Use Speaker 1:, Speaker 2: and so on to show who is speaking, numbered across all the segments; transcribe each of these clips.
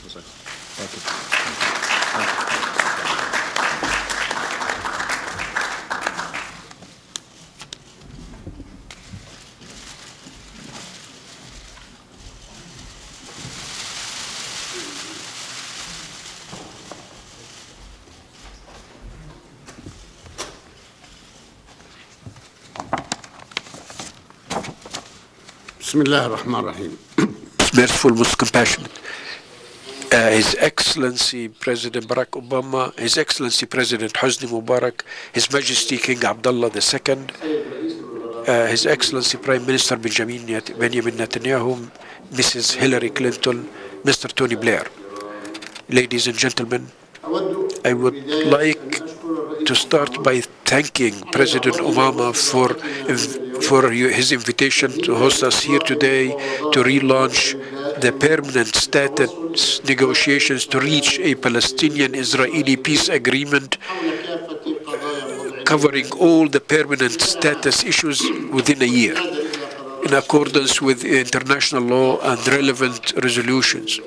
Speaker 1: Thank you.
Speaker 2: Bismillah ar-Rahman ar-Rahim.
Speaker 3: Merciful, most compassionate. His Excellency President Barack Obama, His Excellency President Hosni Mubarak, His Majesty King Abdullah II, His Excellency Prime Minister Benjamin Netanyahu, Mrs. Hillary Clinton, Mr. Tony Blair. Ladies and gentlemen, I would like to start by thanking President Obama for his invitation to host us here today to relaunch the permanent status negotiations to reach a Palestinian-Israeli peace agreement covering all the permanent status issues within a year, in accordance with international law and relevant resolutions.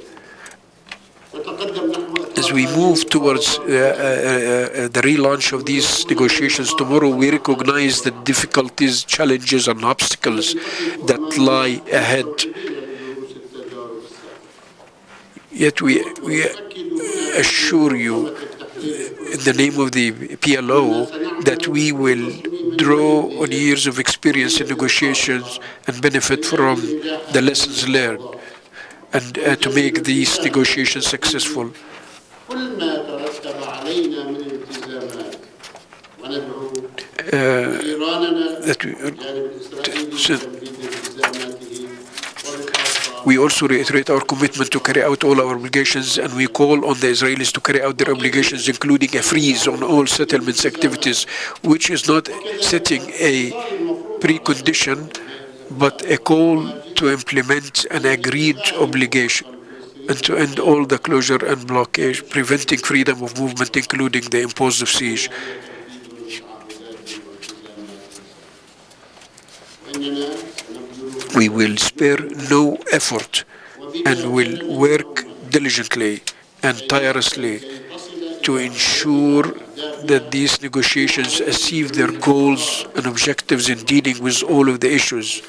Speaker 3: As we move towards the relaunch of these negotiations tomorrow, we recognize the difficulties, challenges, and obstacles that lie ahead. Yet we assure you, in the name of the PLO, that we will draw on years of experience in negotiations and benefit from the lessons learned, and to make these negotiations successful. We also reiterate our commitment to carry out all our obligations, and we call on the Israelis to carry out their obligations, including a freeze on all settlements activities, which is not setting a precondition, but a call to implement an agreed obligation, and to end all the closure and blockage, preventing freedom of movement, including the imposed of siege. We will spare no effort and will work diligently and tirelessly to ensure that these negotiations achieve their goals and objectives in dealing with all of the issues: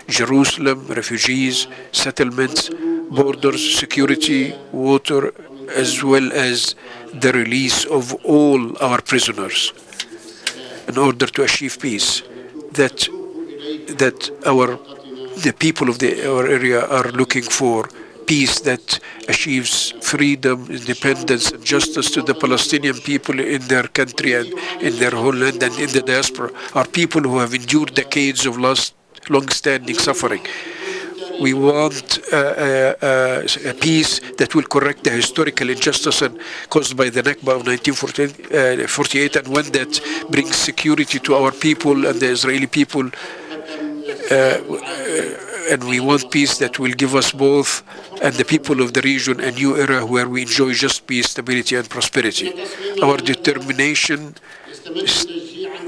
Speaker 3: Jerusalem, refugees, settlements, borders, security, water, as well as the release of all our prisoners, in order to achieve peace that the people of our area are looking for. Peace that achieves freedom, independence, and justice to the Palestinian people in their country and in their homeland and in the diaspora, are people who have endured decades of long-standing suffering. We want a peace that will correct the historical injustice caused by the Nakba of 1948, and one that brings security to our people and the Israeli people. And we want peace that will give us both and the people of the region a new era where we enjoy just peace, stability, and prosperity. Our determination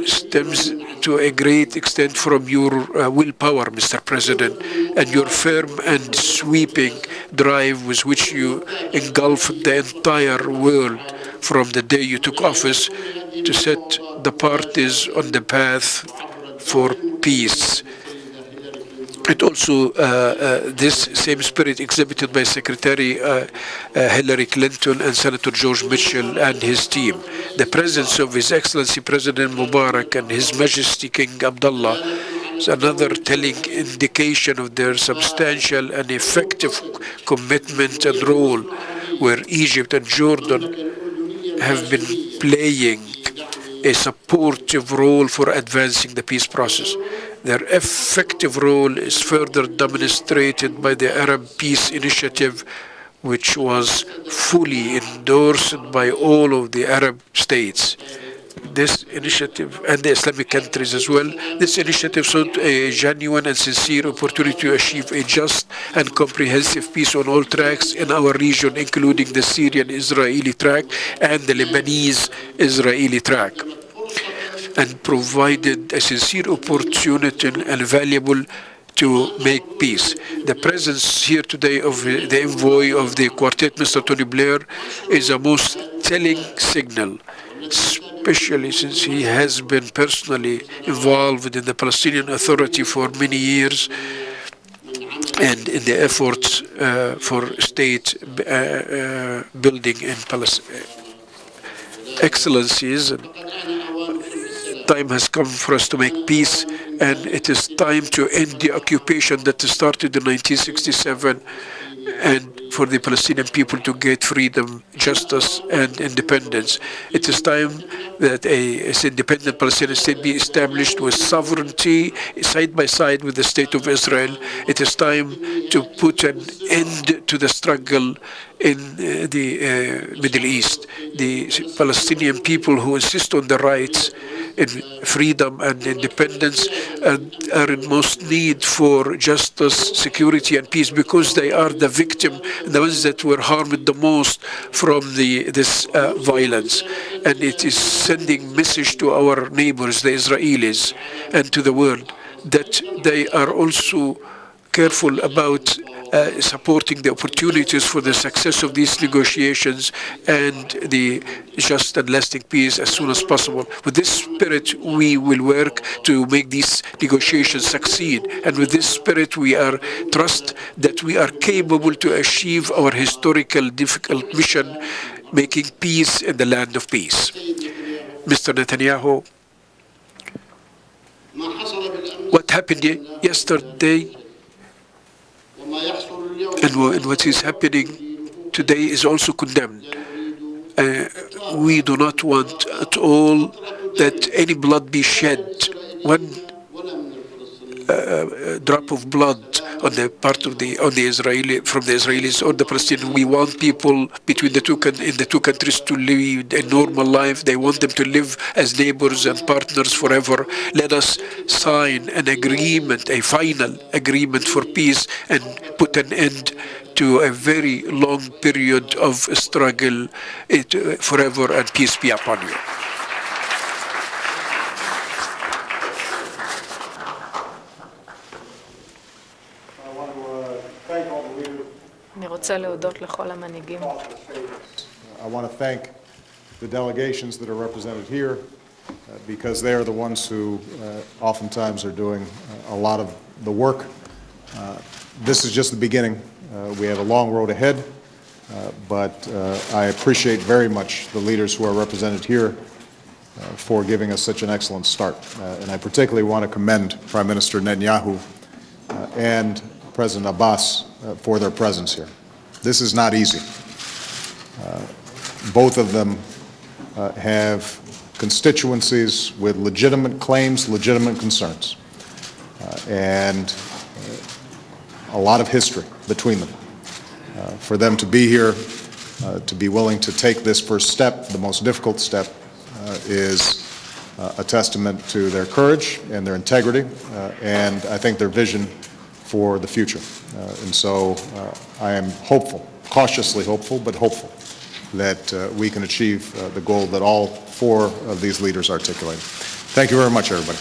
Speaker 3: stems to a great extent from your willpower, Mr. President, and your firm and sweeping drive with which you engulfed the entire world from the day you took office to set the parties on the path for peace. It also, this same spirit exhibited by Secretary Hillary Clinton and Senator George Mitchell and his team. The presence of His Excellency President Mubarak and His Majesty King Abdullah is another telling indication of their substantial and effective commitment and role, where Egypt and Jordan have been playing a supportive role for advancing the peace process. Their effective role is further demonstrated by the Arab Peace Initiative, which was fully endorsed by all of the Arab states. This initiative, and the Islamic countries as well, this initiative sought a genuine and sincere opportunity to achieve a just and comprehensive peace on all tracks in our region, including the Syrian-Israeli track and the Lebanese-Israeli track, and provided a sincere opportunity and valuable to make peace. The presence here today of the envoy of the quartet, Mr. Tony Blair, is a most telling signal, especially since he has been personally involved in the Palestinian Authority for many years and in the efforts for state building in Palestine. Excellencies, time has come for us to make peace, and it is time to end the occupation that started in 1967 and for the Palestinian people to get freedom, justice, and independence. It is time that an independent Palestinian state be established with sovereignty side by side with the State of Israel. It is time to put an end to the struggle in the Middle East. The Palestinian people who insist on their rights in freedom and independence are in most need for justice, security, and peace, because they are the victim, the ones that were harmed the most from this violence. And it is sending message to our neighbors, the Israelis, and to the world, that they are also careful about supporting the opportunities for the success of these negotiations and the just and lasting peace as soon as possible. With this spirit, we will work to make these negotiations succeed. And with this spirit, we are trust that we are capable to achieve our historical difficult mission, making peace in the land of peace. Mr. Netanyahu, what happened yesterday and what is happening today is also condemned. We do not want at all that any blood be shed. One drop of blood on the part of from the Israelis or the Palestinians. We want people between in the two countries to live a normal life. They want them to live as neighbors and partners forever. Let us sign an agreement, a final agreement for peace, and put an end to a very long period of struggle forever, and peace be upon you.
Speaker 4: אני רוצה להודות לכל המנהיגים.
Speaker 1: I want to thank the delegations that are represented here because they are the ones who oftentimes are doing a lot of the work. This is just the beginning. We have a long road ahead, but I appreciate very much the leaders who are represented here for giving us such an excellent start. And I particularly want to commend Prime Minister Netanyahu and President Abbas for their presence here. This is not easy. Both of them have constituencies with legitimate claims, legitimate concerns, and a lot of history between them. For them to be here, to be willing to take this first step, the most difficult step, is a testament to their courage and their integrity, and I think their vision for the future. And so I am hopeful, cautiously hopeful, but hopeful that we can achieve the goal that all four of these leaders articulated. Thank you very much, everybody.